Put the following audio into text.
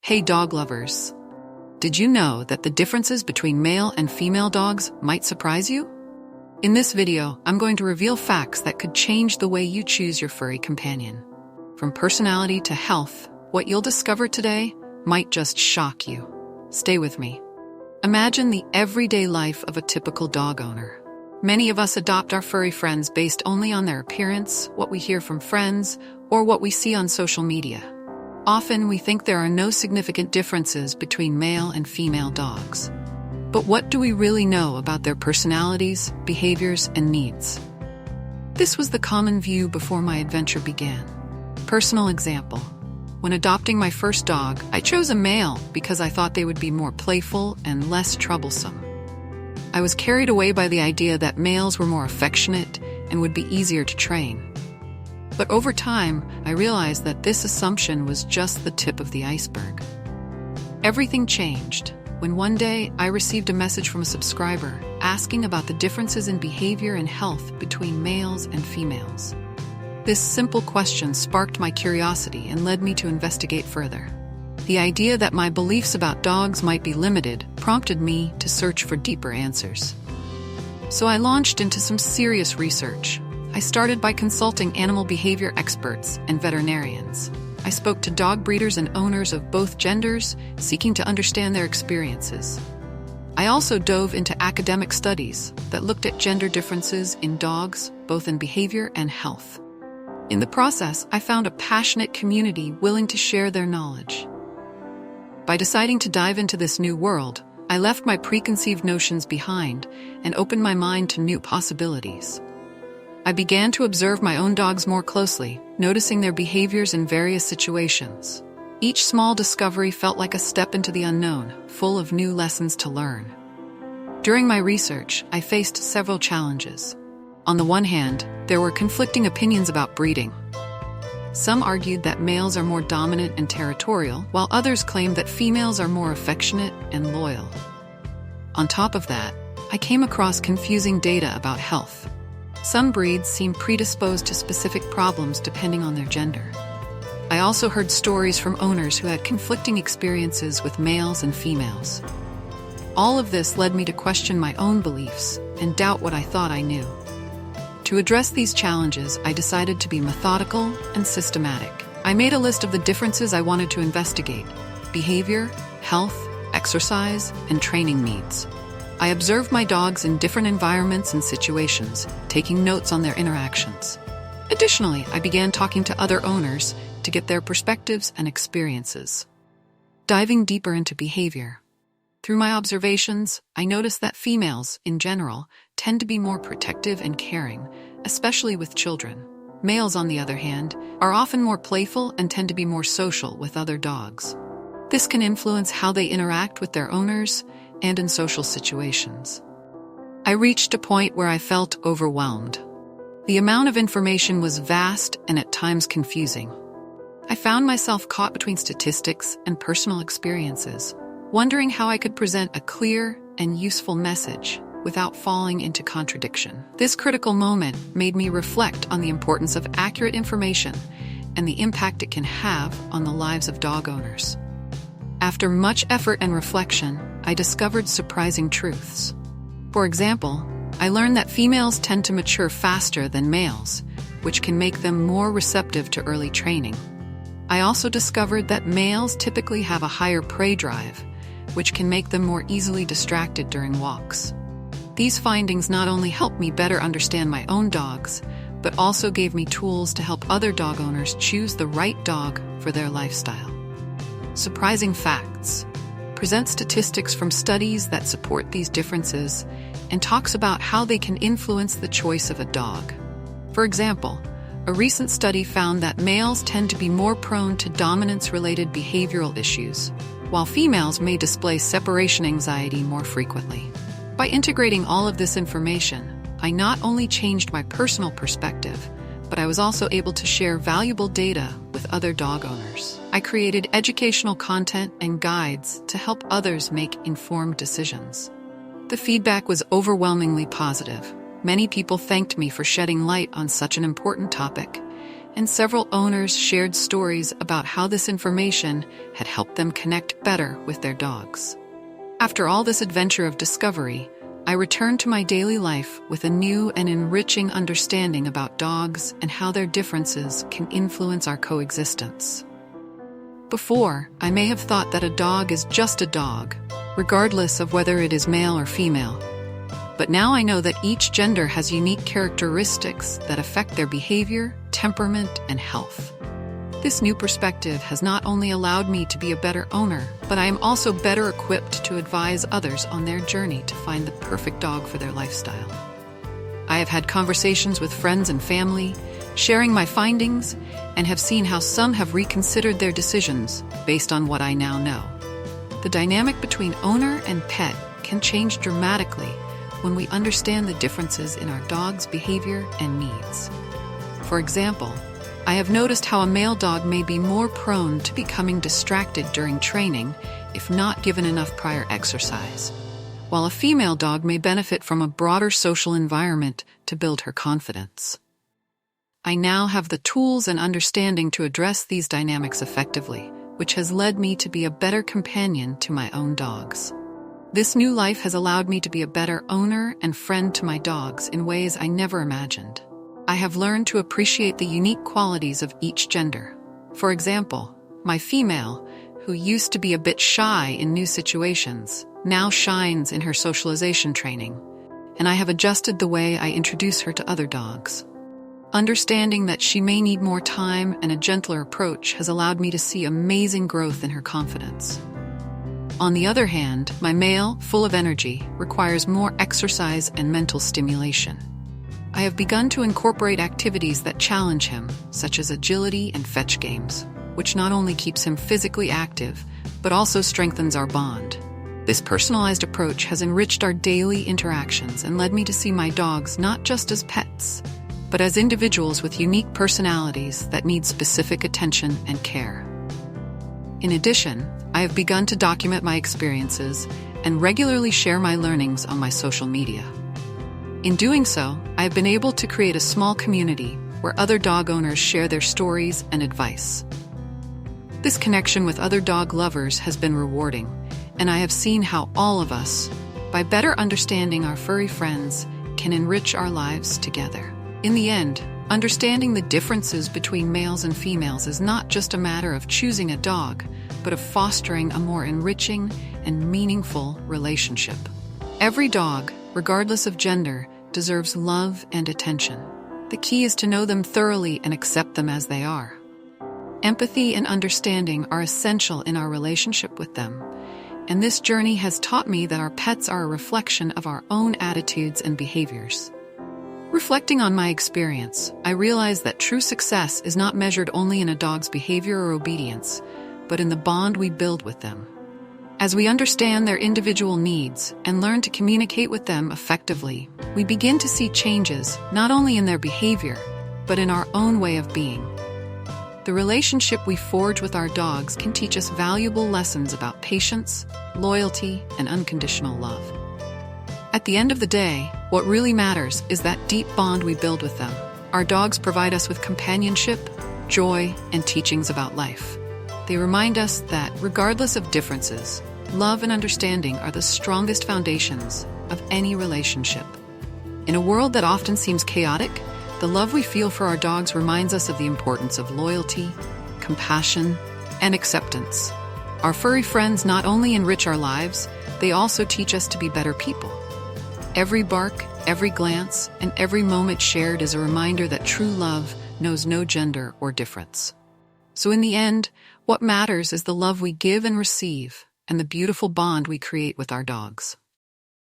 Hey dog lovers! Did you know that the differences between male and female dogs might surprise you? In this video, I'm going to reveal facts that could change the way you choose your furry companion. From personality to health, what you'll discover today might just shock you. Stay with me. Imagine the everyday life of a typical dog owner. Many of us adopt our furry friends based only on their appearance, what we hear from friends, or what we see on social media. Often we think there are no significant differences between male and female dogs. But what do we really know about their personalities, behaviors, and needs? This was the common view before my adventure began. Personal example. When adopting my first dog, I chose a male because I thought they would be more playful and less troublesome. I was carried away by the idea that males were more affectionate and would be easier to train. But over time, I realized that this assumption was just the tip of the iceberg. Everything changed when one day I received a message from a subscriber asking about the differences in behavior and health between males and females. This simple question sparked my curiosity and led me to investigate further. The idea that my beliefs about dogs might be limited prompted me to search for deeper answers. So I launched into some serious research. I started by consulting animal behavior experts and veterinarians. I spoke to dog breeders and owners of both genders, seeking to understand their experiences. I also dove into academic studies that looked at gender differences in dogs, both in behavior and health. In the process, I found a passionate community willing to share their knowledge. By deciding to dive into this new world, I left my preconceived notions behind and opened my mind to new possibilities. I began to observe my own dogs more closely, noticing their behaviors in various situations. Each small discovery felt like a step into the unknown, full of new lessons to learn. During my research, I faced several challenges. On the one hand, there were conflicting opinions about breeding. Some argued that males are more dominant and territorial, while others claimed that females are more affectionate and loyal. On top of that, I came across confusing data about health. Some breeds seem predisposed to specific problems depending on their gender. I also heard stories from owners who had conflicting experiences with males and females. All of this led me to question my own beliefs and doubt what I thought I knew. To address these challenges, I decided to be methodical and systematic. I made a list of the differences I wanted to investigate: behavior, health, exercise, and training needs. I observed my dogs in different environments and situations, taking notes on their interactions. Additionally, I began talking to other owners to get their perspectives and experiences. Diving deeper into behavior. Through my observations, I noticed that females, in general, tend to be more protective and caring, especially with children. Males, on the other hand, are often more playful and tend to be more social with other dogs. This can influence how they interact with their owners and in social situations. I reached a point where I felt overwhelmed. The amount of information was vast and at times confusing. I found myself caught between statistics and personal experiences, wondering how I could present a clear and useful message without falling into contradiction. This critical moment made me reflect on the importance of accurate information and the impact it can have on the lives of dog owners. After much effort and reflection, I discovered surprising truths. For example, I learned that females tend to mature faster than males, which can make them more receptive to early training. I also discovered that males typically have a higher prey drive, which can make them more easily distracted during walks. These findings not only helped me better understand my own dogs, but also gave me tools to help other dog owners choose the right dog for their lifestyle. Surprising facts. Present statistics from studies that support these differences and talks about how they can influence the choice of a dog. For example, a recent study found that males tend to be more prone to dominance-related behavioral issues, while females may display separation anxiety more frequently. By integrating all of this information, I not only changed my personal perspective, but I was also able to share valuable data with other dog owners. I created educational content and guides to help others make informed decisions. The feedback was overwhelmingly positive. Many people thanked me for shedding light on such an important topic, and several owners shared stories about how this information had helped them connect better with their dogs. After all this adventure of discovery, I returned to my daily life with a new and enriching understanding about dogs and how their differences can influence our coexistence. Before, I may have thought that a dog is just a dog, regardless of whether it is male or female. But now I know that each gender has unique characteristics that affect their behavior, temperament, and health. This new perspective has not only allowed me to be a better owner, but I am also better equipped to advise others on their journey to find the perfect dog for their lifestyle. I have had conversations with friends and family, sharing my findings, and have seen how some have reconsidered their decisions based on what I now know. The dynamic between owner and pet can change dramatically when we understand the differences in our dog's behavior and needs. For example, I have noticed how a male dog may be more prone to becoming distracted during training if not given enough prior exercise, while a female dog may benefit from a broader social environment to build her confidence. I now have the tools and understanding to address these dynamics effectively, which has led me to be a better companion to my own dogs. This new life has allowed me to be a better owner and friend to my dogs in ways I never imagined. I have learned to appreciate the unique qualities of each gender. For example, my female, who used to be a bit shy in new situations, now shines in her socialization training, and I have adjusted the way I introduce her to other dogs. Understanding that she may need more time and a gentler approach has allowed me to see amazing growth in her confidence. On the other hand, my male, full of energy, requires more exercise and mental stimulation. I have begun to incorporate activities that challenge him, such as agility and fetch games, which not only keeps him physically active, but also strengthens our bond. This personalized approach has enriched our daily interactions and led me to see my dogs not just as pets, but as individuals with unique personalities that need specific attention and care. In addition, I have begun to document my experiences and regularly share my learnings on my social media. In doing so, I have been able to create a small community where other dog owners share their stories and advice. This connection with other dog lovers has been rewarding, and I have seen how all of us, by better understanding our furry friends, can enrich our lives together. In the end, understanding the differences between males and females is not just a matter of choosing a dog, but of fostering a more enriching and meaningful relationship. Every dog, regardless of gender, deserves love and attention. The key is to know them thoroughly and accept them as they are. Empathy and understanding are essential in our relationship with them, and this journey has taught me that our pets are a reflection of our own attitudes and behaviors. Reflecting on my experience, I realized that true success is not measured only in a dog's behavior or obedience, but in the bond we build with them. As we understand their individual needs and learn to communicate with them effectively, we begin to see changes not only in their behavior, but in our own way of being. The relationship we forge with our dogs can teach us valuable lessons about patience, loyalty, and unconditional love. At the end of the day, what really matters is that deep bond we build with them. Our dogs provide us with companionship, joy, and teachings about life. They remind us that, regardless of differences, love and understanding are the strongest foundations of any relationship. In a world that often seems chaotic, the love we feel for our dogs reminds us of the importance of loyalty, compassion, and acceptance. Our furry friends not only enrich our lives, they also teach us to be better people. Every bark, every glance, and every moment shared is a reminder that true love knows no gender or difference. So in the end, what matters is the love we give and receive, and the beautiful bond we create with our dogs.